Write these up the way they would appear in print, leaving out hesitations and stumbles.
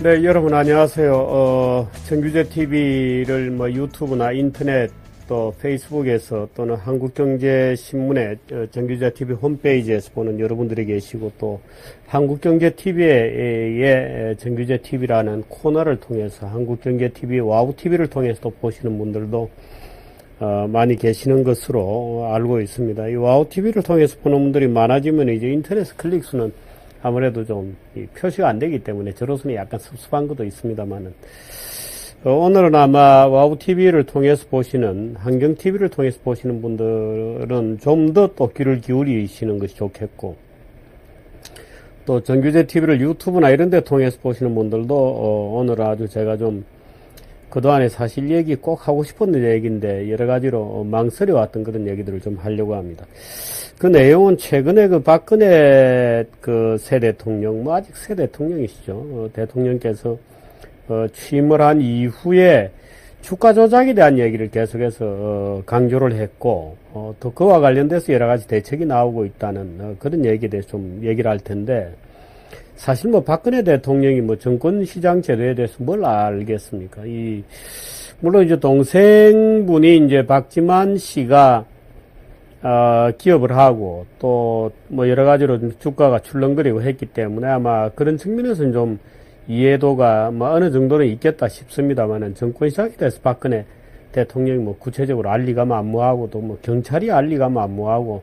네, 여러분 안녕하세요. 정규제 TV를 유튜브나 인터넷 또 페이스북에서 또는 한국경제신문의 정규제 TV 홈페이지에서 보는 여러분들이 계시고, 또 한국경제 TV의 정규제 TV라는 코너를 통해서 한국경제 TV, 와우 TV를 통해서 또 보시는 분들도 많이 계시는 것으로 알고 있습니다. 이 와우 TV를 통해서 보는 분들이 많아지면 이제 인터넷 클릭 수는 아무래도 좀 표시가 안 되기 때문에 저로서는 약간 섭섭한 것도 있습니다만은, 오늘은 아마 와우 TV를 통해서 보시는, 한경 TV를 통해서 보시는 분들은 좀 더 또 귀를 기울이시는 것이 좋겠고, 또 정규제 TV를 유튜브나 이런 데 통해서 보시는 분들도 오늘 아주 제가 좀 그동안에 사실 얘기 꼭 하고 싶었던 얘기인데 여러 가지로 망설여왔던 그런 얘기들을 좀 하려고 합니다. 그 내용은 최근에 그 박근혜 새 대통령, 아직 새 대통령이시죠. 대통령께서 취임을 한 이후에 주가 조작에 대한 얘기를 계속해서 강조를 했고, 또 그와 관련돼서 여러 가지 대책이 나오고 있다는 그런 얘기에 대해서 좀 얘기를 할 텐데, 사실 박근혜 대통령이 정권시장 제도에 대해서 뭘 알겠습니까? 물론 이제 동생분이 이제 박지만 씨가 기업을 하고 또 여러 가지로 주가가 출렁거리고 했기 때문에 아마 그런 측면에서는 좀 이해도가 어느 정도는 있겠다 싶습니다만은, 정권시장에 대해서 박근혜 대통령이 구체적으로 알 리가 만무하고, 또 경찰이 알 리가 만무하고,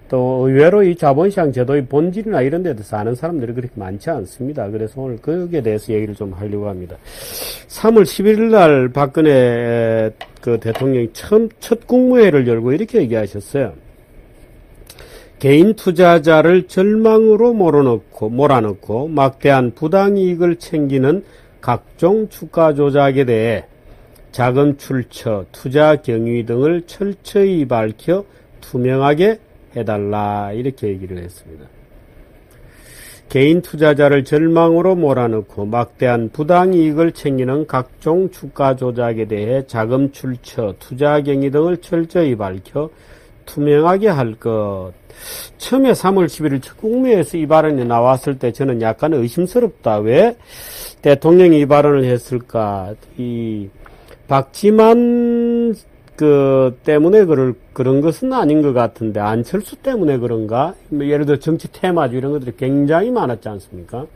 또 의외로 이 자본시장 제도의 본질이나 이런 데 대해서 아는 사람들이 그렇게 많지 않습니다. 그래서 오늘 거기에 대해서 얘기를 좀 하려고 합니다. 3월 11일 날 박근혜 대통령이 첫 국무회의를 열고 이렇게 얘기하셨어요. 개인 투자자를 절망으로 몰아넣고 막대한 부당이익을 챙기는 각종 주가 조작에 대해 자금 출처, 투자 경위 등을 철저히 밝혀 투명하게 해달라, 이렇게 얘기를 했습니다. 개인 투자자를 절망으로 몰아넣고 막대한 부당이익을 챙기는 각종 주가 조작에 대해 자금 출처, 투자 경위 등을 철저히 밝혀 투명하게 할 것. 처음에 3월 11일 첫 국무회에서 이 발언이 나왔을 때 저는 약간 의심스럽다. 왜 대통령이 이 발언을 했을까? 박지만 때문에 그런 것은 아닌 것 같은데, 안철수 때문에 그런가? 예를 들어 정치 테마주 이런 것들이 굉장히 많았지 않습니까?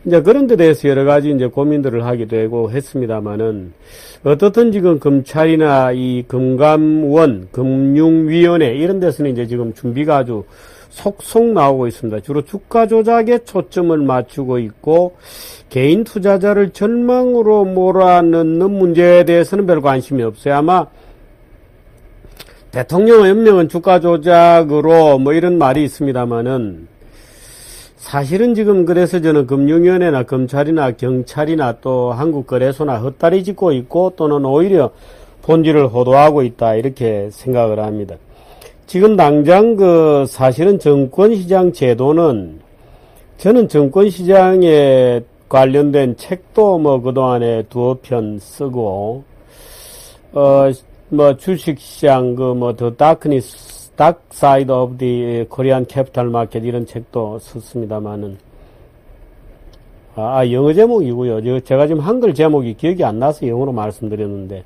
이제 그런 데 대해서 여러 가지 이제 고민들을 하게 되고 했습니다만은, 어떻든 지금 검찰이나 이 금감원, 금융위원회 이런 데서는 이제 지금 준비가 아주 속속 나오고 있습니다. 주로 주가 조작에 초점을 맞추고 있고, 개인 투자자를 절망으로 몰아넣는 문제에 대해서는 별 관심이 없어요. 아마 대통령의 연명은 주가 조작으로 이런 말이 있습니다만은, 사실은 지금 그래서 저는 금융위원회나 검찰이나 경찰이나 또 한국거래소나 헛다리 짚고 있고, 또는 오히려 본질을 호도하고 있다, 이렇게 생각을 합니다. 지금 당장 사실은 정권시장 제도는, 저는 정권시장에 관련된 책도 그동안에 두어 편 쓰고, 주식시장, The Dark Side of the Korean Capital Market 이런 책도 썼습니다만은, 영어 제목이고요. 제가 지금 한글 제목이 기억이 안 나서 영어로 말씀드렸는데,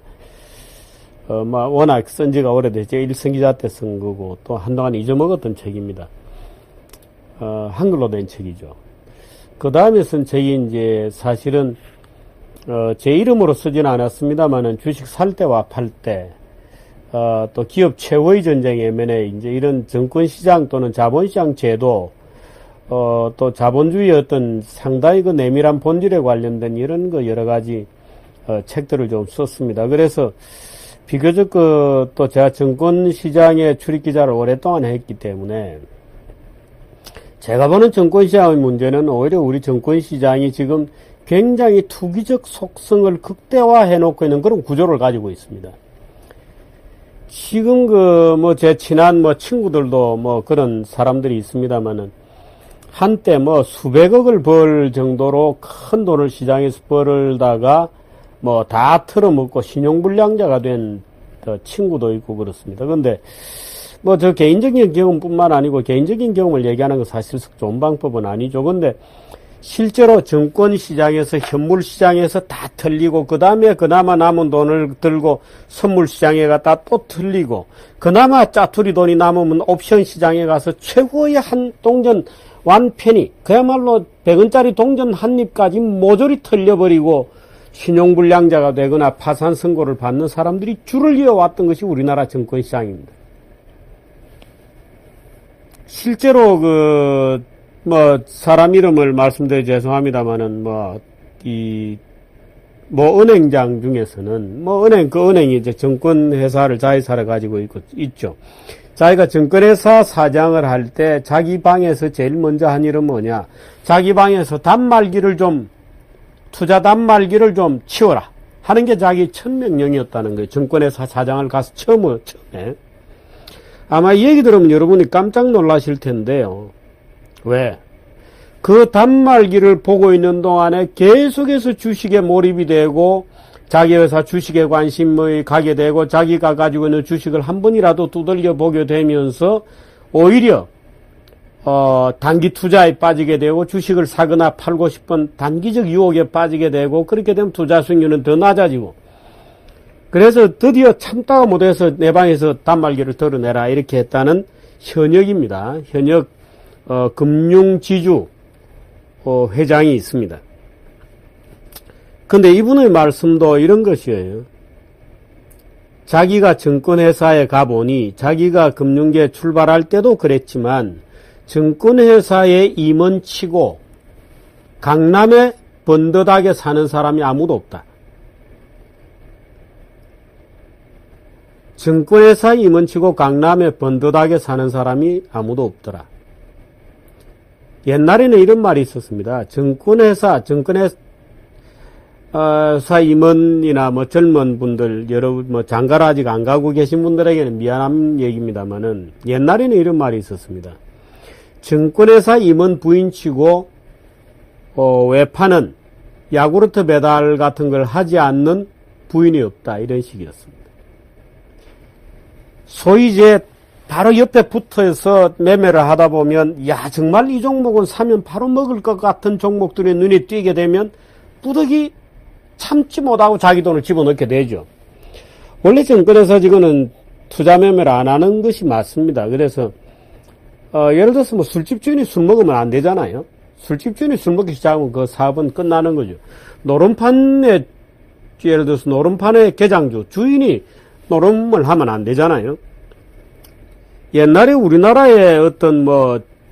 워낙 쓴 지가 오래됐죠. 일성기자 때 쓴 거고, 또 한동안 잊어먹었던 책입니다. 한글로 된 책이죠. 그 다음에 쓴 책이 이제 사실은, 제 이름으로 쓰지는 않았습니다만은, 주식 살 때와 팔 때, 또 기업 최후의 전쟁 M&A, 이제 이런 정권시장 또는 자본시장 제도, 또 자본주의의 어떤 상당히 내밀한 본질에 관련된 이런 여러 가지, 책들을 좀 썼습니다. 그래서, 비교적 또 제가 정권시장의 출입기자를 오랫동안 했기 때문에, 제가 보는 정권시장의 문제는 오히려 우리 정권시장이 지금 굉장히 투기적 속성을 극대화해놓고 있는 그런 구조를 가지고 있습니다. 지금 제 친한 친구들도 그런 사람들이 있습니다만은, 한때 수백억을 벌 정도로 큰 돈을 시장에서 벌다가 다 털어먹고 신용불량자가 된 친구도 있고 그렇습니다. 근데 저 개인적인 경험뿐만 아니고, 개인적인 경험을 얘기하는 건 사실 좋은 방법은 아니죠. 근데 실제로 정권시장에서 현물시장에서 다 틀리고 그 다음에 그나마 남은 돈을 들고 선물시장에 갔다 또 틀리고 그나마 짜투리 돈이 남으면 옵션시장에 가서 최고의 한 동전 완편이 그야말로 100원짜리 동전 한 입까지 모조리 틀려버리고 신용불량자가 되거나 파산 선고를 받는 사람들이 줄을 이어왔던 것이 우리나라 정권시장입니다. 실제로 사람 이름을 말씀드려 죄송합니다만은, 은행장 중에서는, 은행이 이제 정권회사를 자회사를 가지고 있죠. 자기가 정권회사 사장을 할 때 자기 방에서 제일 먼저 한 일은 뭐냐. 자기 방에서 투자 단말기를 좀 치워라. 하는 게 자기 첫 명령이었다는 거예요. 정권회사 사장을 가서 처음에. 아마 이 얘기 들으면 여러분이 깜짝 놀라실 텐데요. 왜? 그 단말기를 보고 있는 동안에 계속해서 주식에 몰입이 되고 자기 회사 주식에 관심이 가게 되고 자기가 가지고 있는 주식을 한 번이라도 두들겨 보게 되면서 오히려 단기 투자에 빠지게 되고 주식을 사거나 팔고 싶은 단기적 유혹에 빠지게 되고 그렇게 되면 투자 수익률은 더 낮아지고 그래서 드디어 참다가 못해서 내 방에서 단말기를 덜어내라 이렇게 했다는 현역입니다. 현역 금융지주 회장이 있습니다. 근데 이분의 말씀도 이런 것이에요. 자기가 정권회사에 가보니 자기가 금융계 출발할 때도 그랬지만 정권회사에 임원치고 강남에 번듯하게 사는 사람이 아무도 없다. 정권회사 임원치고 강남에 번듯하게 사는 사람이 아무도 없더라. 옛날에는 이런 말이 있었습니다. 정권회사 임원이나 젊은 분들, 장가를 아직 안 가고 계신 분들에게는 미안한 얘기입니다만은, 옛날에는 이런 말이 있었습니다. 정권회사 임원 부인치고, 외파는 야구르트 배달 같은 걸 하지 않는 부인이 없다. 이런 식이었습니다. 소위 이제 바로 옆에 붙어서 매매를 하다 보면 야 정말 이 종목은 사면 바로 먹을 것 같은 종목들이 눈에 띄게 되면 뿌덕이 참지 못하고 자기 돈을 집어넣게 되죠. 원래 정권에서 지금은 투자 매매를 안 하는 것이 맞습니다. 그래서 예를 들어서 술집 주인이 술 먹으면 안 되잖아요. 술집 주인이 술 먹기 시작하면 그 사업은 끝나는 거죠. 예를 들어서 노름판의 개장주 주인이 노름을 하면 안 되잖아요. 옛날에 우리나라의 어떤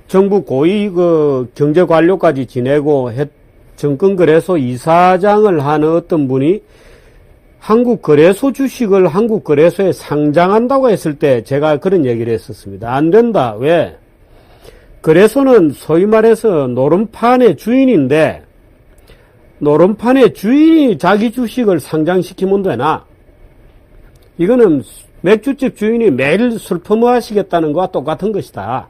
정부 고위 경제관료까지 지내고 정권거래소 이사장을 하는 어떤 분이 한국거래소 주식을 한국거래소에 상장한다고 했을 때 제가 그런 얘기를 했었습니다. 안 된다. 왜? 거래소는 소위 말해서 노름판의 주인인데 노름판의 주인이 자기 주식을 상장시키면 되나? 이거는 맥주집 주인이 매일 술 퍼무하시겠다는 것과 똑같은 것이다.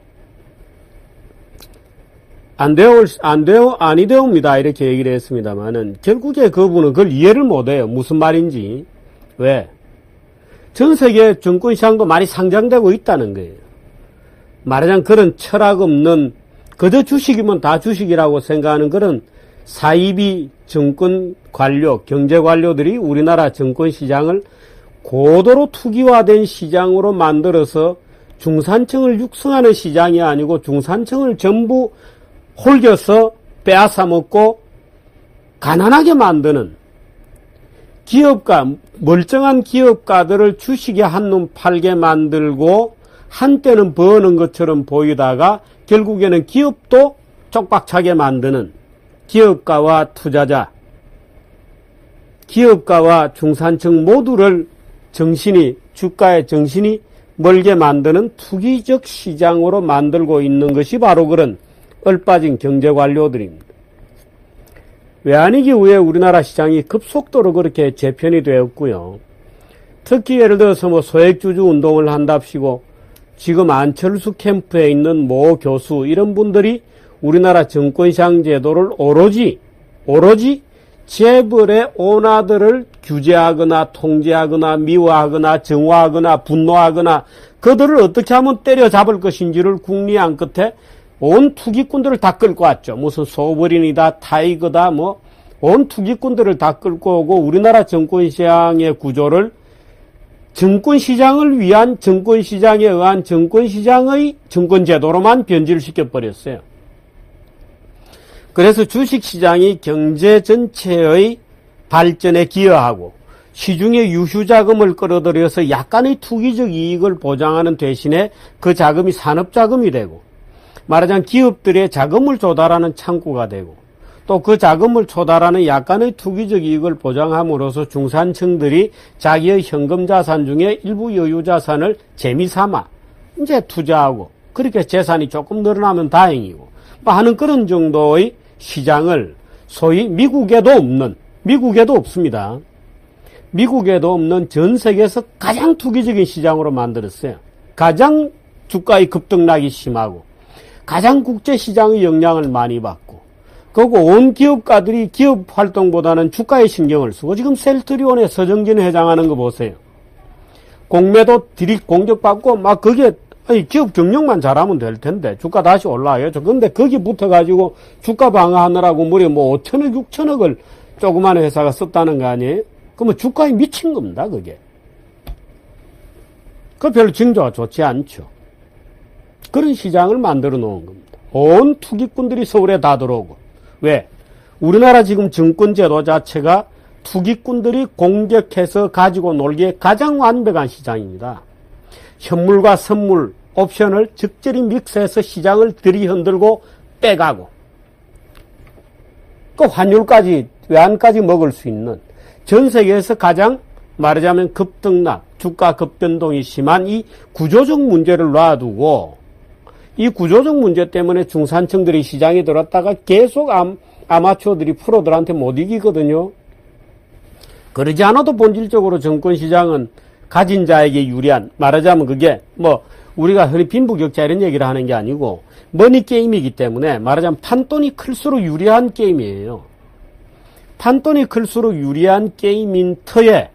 아니 되옵니다. 이렇게 얘기를 했습니다만은, 결국에 그분은 그걸 이해를 못해요. 무슨 말인지. 왜? 전 세계 증권시장도 많이 상장되고 있다는 거예요. 말하자면 그런 철학 없는, 그저 주식이면 다 주식이라고 생각하는 그런 사이비 정권 관료, 경제 관료들이 우리나라 정권시장을 고도로 투기화된 시장으로 만들어서 중산층을 육성하는 시장이 아니고 중산층을 전부 홀겨서 빼앗아 먹고 가난하게 만드는 멀쩡한 기업가들을 주식에 한눈 팔게 만들고 한때는 버는 것처럼 보이다가 결국에는 기업도 쪽박차게 만드는 기업가와 투자자, 기업가와 중산층 모두를 주가의 정신이 멀게 만드는 투기적 시장으로 만들고 있는 것이 바로 그런 얼빠진 경제관료들입니다. 외환위기 후에 우리나라 시장이 급속도로 그렇게 재편이 되었고요. 특히 예를 들어서 소액주주 운동을 한답시고 지금 안철수 캠프에 있는 모 교수 이런 분들이 우리나라 정권시장 제도를 오로지 재벌의 오나들을 규제하거나 통제하거나 미워하거나 정화하거나 분노하거나 그들을 어떻게 하면 때려잡을 것인지를 궁리한 끝에 온 투기꾼들을 다 끌고 왔죠. 무슨 소버린이다, 타이거다, 뭐, 온 투기꾼들을 다 끌고 오고 우리나라 증권시장의 구조를 증권시장을 위한 증권시장에 의한 증권시장의 증권제도로만 변질시켜버렸어요. 그래서 주식시장이 경제 전체의 발전에 기여하고 시중에 유휴자금을 끌어들여서 약간의 투기적 이익을 보장하는 대신에 그 자금이 산업자금이 되고 말하자면 기업들의 자금을 조달하는 창구가 되고 또 그 자금을 조달하는 약간의 투기적 이익을 보장함으로써 중산층들이 자기의 현금 자산 중에 일부 여유 자산을 재미삼아 이제 투자하고 그렇게 재산이 조금 늘어나면 다행이고 뭐 하는 그런 정도의 시장을 소위 미국에도 없습니다. 미국에도 없는 전 세계에서 가장 투기적인 시장으로 만들었어요. 가장 주가의 급등락이 심하고 가장 국제시장의 영향을 많이 받고 그리고 온 기업가들이 기업 활동보다는 주가에 신경을 쓰고 지금 셀트리온의 서정진 회장 하는 거 보세요. 공매도 디릭 공격받고 막 그게 기업 경영만 잘하면 될 텐데 주가 다시 올라와야죠. 그런데 거기 붙어가지고 주가 방어하느라고 무려 뭐 5천억 6천억을 조그만 회사가 썼다는 거 아니에요? 그러면 주가에 미친 겁니다. 그게. 그 별로 징조가 좋지 않죠. 그런 시장을 만들어 놓은 겁니다. 온 투기꾼들이 서울에 다 들어오고. 왜? 우리나라 지금 증권제도 자체가 투기꾼들이 공격해서 가지고 놀기에 가장 완벽한 시장입니다. 현물과 선물, 옵션을 적절히 믹스해서 시장을 들이흔들고 빼가고 그 환율까지 외환까지 먹을 수 있는 전 세계에서 가장 말하자면 급등락, 주가 급변동이 심한 이 구조적 문제를 놔두고 이 구조적 문제 때문에 중산층들이 시장에 들어왔다가 계속 아마추어들이 프로들한테 못 이기거든요. 그러지 않아도 본질적으로 증권시장은 가진 자에게 유리한, 말하자면 그게 뭐 우리가 흔히 빈부격차 이런 얘기를 하는 게 아니고 머니게임이기 때문에 말하자면 판돈이 클수록 유리한 게임이에요. 판돈이 클수록 유리한 게임인 터에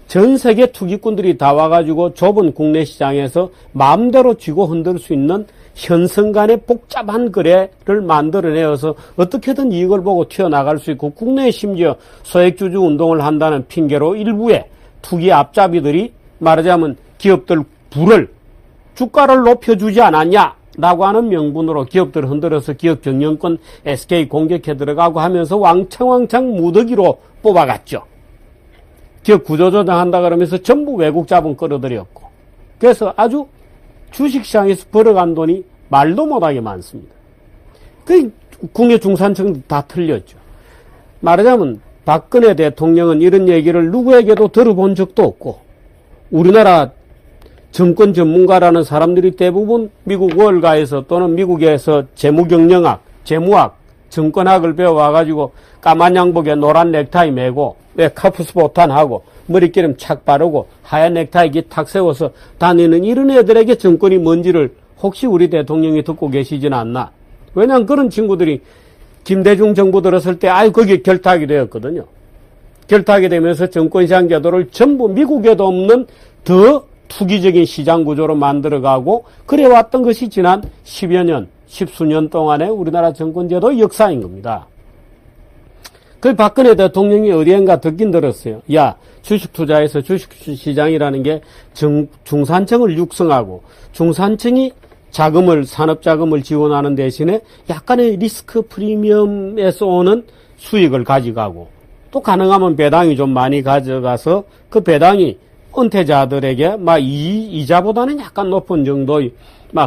전 세계 투기꾼들이 다 와가지고 좁은 국내 시장에서 마음대로 쥐고 흔들 수 있는 현성간의 복잡한 거래를 만들어내어서 어떻게든 이익을 보고 튀어나갈 수 있고 국내에 심지어 소액주주 운동을 한다는 핑계로 일부의 투기 앞잡이들이 말하자면 기업들 주가를 높여주지 않았냐라고 하는 명분으로 기업들을 흔들어서 기업 경영권 SK 공격해 들어가고 하면서 왕창 무더기로 뽑아갔죠. 기업 구조조정한다 그러면서 전부 외국 자본 끌어들였고 그래서 아주 주식시장에서 벌어간 돈이 말도 못하게 많습니다. 그 국내 중산층도 다 틀렸죠. 말하자면 박근혜 대통령은 이런 얘기를 누구에게도 들어본 적도 없고 우리나라 정권 전문가라는 사람들이 대부분 미국 월가에서 또는 미국에서 재무경영학, 재무학, 정권학을 배워와가지고 까만 양복에 노란 넥타이 매고 카프스보탄하고 머리기름 착 바르고 하얀 넥타이 탁 세워서 다니는 이런 애들에게 정권이 뭔지를 혹시 우리 대통령이 듣고 계시진 않나. 왜냐하면 그런 친구들이 김대중 정부 들었을 때 거기에 결탁이 되었거든요. 결탁이 되면서 정권시장 제도를 전부 미국에도 없는 더 투기적인 시장 구조로 만들어가고 그래왔던 것이 지난 10여 년, 10수년 동안의 우리나라 정권제도 역사인 겁니다. 그 박근혜 대통령이 어디엔가 듣긴 들었어요. 야, 주식 투자에서 주식시장이라는 게 중산층을 육성하고 중산층이 산업자금을 지원하는 대신에 약간의 리스크 프리미엄에서 오는 수익을 가져가고 또 가능하면 배당이 좀 많이 가져가서 그 배당이 은퇴자들에게 이자보다는 약간 높은 정도의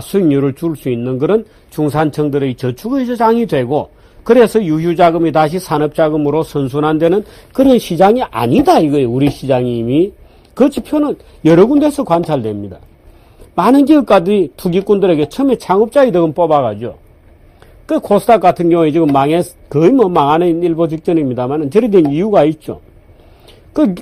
수익률을 줄 수 있는 그런 중산층들의 저축의 저장이 되고 그래서 유휴자금이 다시 산업자금으로 선순환되는 그런 시장이 아니다 이거예요. 우리 시장이 이미. 그 지표는 여러 군데서 관찰됩니다. 많은 기업가들이 투기꾼들에게 처음에 창업자 이득은 뽑아가죠. 그 코스닥 같은 경우에 지금 거의 망하는 일보 직전입니다만 저리 된 이유가 있죠. 그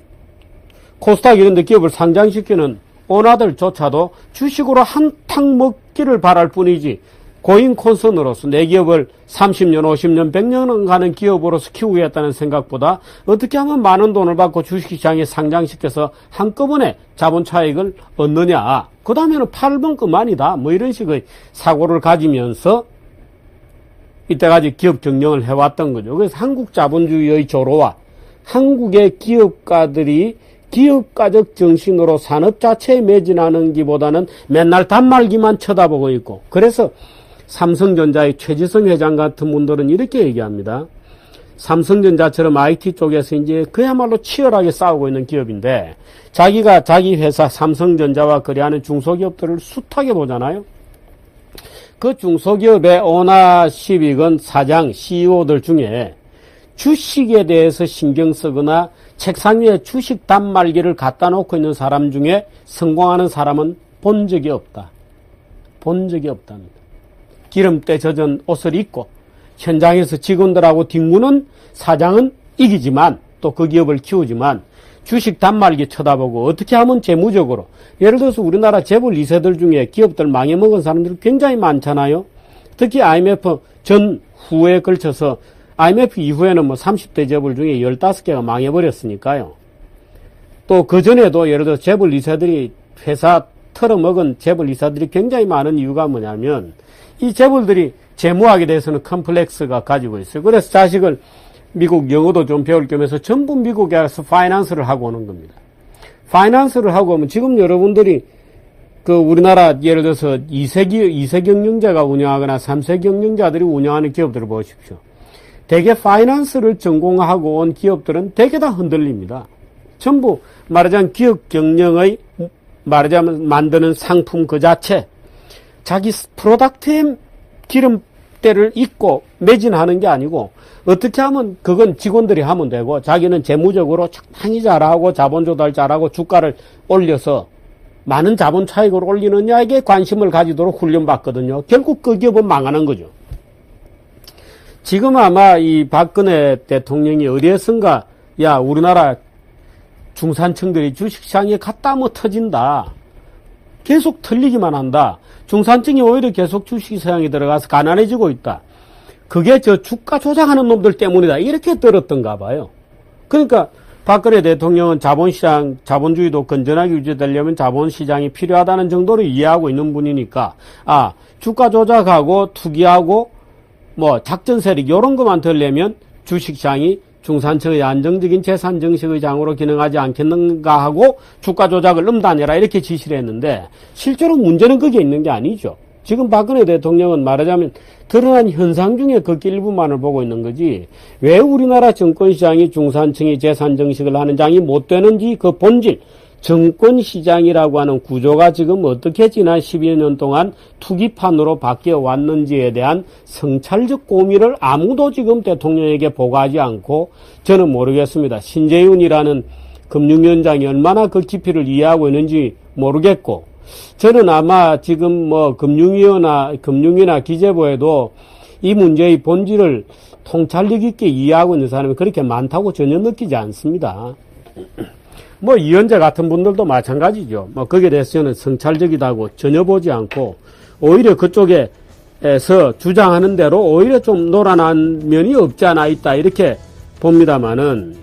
코스닥 이런 데 기업을 상장시키는 오너들조차도 주식으로 한탕 먹기를 바랄 뿐이지 고인 콘선으로서 내 기업을 30년, 50년, 100년 가는 기업으로서 키우겠다는 생각보다 어떻게 하면 많은 돈을 받고 주식시장에 상장시켜서 한꺼번에 자본 차익을 얻느냐. 그 다음에는 팔면 그만이다. 이런 식의 사고를 가지면서 이때까지 기업 경영을 해왔던 거죠. 그래서 한국 자본주의의 조로와 한국의 기업가들이 기업가적 정신으로 산업 자체에 매진하는 기보다는 맨날 단말기만 쳐다보고 있고, 그래서 삼성전자의 최지성 회장 같은 분들은 이렇게 얘기합니다. 삼성전자처럼 IT 쪽에서 이제 그야말로 치열하게 싸우고 있는 기업인데, 자기가 자기 회사 삼성전자와 거래하는 중소기업들을 숱하게 보잖아요. 그 중소기업의 오너십이건 사장, CEO들 중에 주식에 대해서 신경 쓰거나 책상 위에 주식 단말기를 갖다 놓고 있는 사람 중에 성공하는 사람은 본 적이 없다. 본 적이 없답니다. 기름때 젖은 옷을 입고 현장에서 직원들하고 뒹구는 사장은 이기지만, 또 그 기업을 키우지만 주식 단말기 쳐다보고 어떻게 하면 재무적으로, 예를 들어서 우리나라 재벌 2세들 중에 기업들 망해먹은 사람들이 굉장히 많잖아요. 특히 IMF 전 후에 걸쳐서, IMF 이후에는 뭐 30대 재벌 중에 15개가 망해버렸으니까요. 또 그전에도 예를 들어 재벌 2세들이 회사 털어먹은 재벌 2세들이 굉장히 많은 이유가 뭐냐면, 이 재벌들이 재무학에 대해서는 컴플렉스가 가지고 있어요. 그래서 자식을 미국 영어도 좀 배울 겸해서 전부 미국에 가서 파이낸스를 하고 오는 겁니다. 파이낸스를 하고 오면 지금 여러분들이 그 우리나라 예를 들어서 2세 경영자가 운영하거나 3세 경영자들이 운영하는 기업들을 보십시오. 대개 파이낸스를 전공하고 온 기업들은 대개 다 흔들립니다. 전부 말하자면 기업 경영의 말하자면 만드는 상품 그 자체, 자기 프로덕트에 기름때를 잇고 매진하는 게 아니고, 어떻게 하면 그건 직원들이 하면 되고, 자기는 재무적으로 적당히 잘하고 자본 조달 잘하고 주가를 올려서 많은 자본 차익을 올리느냐에게 관심을 가지도록 훈련받거든요. 결국 그 기업은 망하는 거죠. 지금 아마 이 박근혜 대통령이 어디에선가, 야, 우리나라 중산층들이 주식시장에 갔다 뭐 터진다, 계속 털리기만 한다, 중산층이 오히려 계속 주식시장에 들어가서 가난해지고 있다, 그게 저 주가 조작하는 놈들 때문이다, 이렇게 들었던가 봐요. 그러니까 박근혜 대통령은 자본시장, 자본주의도 건전하게 유지되려면 자본시장이 필요하다는 정도로 이해하고 있는 분이니까, 아, 주가 조작하고 투기하고 뭐 작전 세력 이런 것만 들려면 주식시장이 중산층의 안정적인 재산 정식의 장으로 기능하지 않겠는가 하고 주가 조작을 음단해라, 이렇게 지시를 했는데, 실제로 문제는 그게 있는 게 아니죠. 지금 박근혜 대통령은 말하자면 드러난 현상 중에 그 일부만을 보고 있는 거지, 왜 우리나라 증권시장이 중산층이 재산 정식을 하는 장이 못 되는지 그 본질, 증권시장이라고 하는 구조가 지금 어떻게 지난 12여 년 동안 투기판으로 바뀌어 왔는지에 대한 성찰적 고민을 아무도 지금 대통령에게 보고하지 않고, 저는 모르겠습니다. 신재윤이라는 금융위원장이 얼마나 그 깊이를 이해하고 있는지 모르겠고, 저는 아마 지금 뭐 금융위나 기재부에도 이 문제의 본질을 통찰력 있게 이해하고 있는 사람이 그렇게 많다고 전혀 느끼지 않습니다. 뭐 이현재 같은 분들도 마찬가지죠. 뭐 거기에 대해서 저는 성찰적이다고 전혀 보지 않고, 오히려 그쪽에서 주장하는 대로 오히려 좀 노란한 면이 없지 않아 있다, 이렇게 봅니다만은,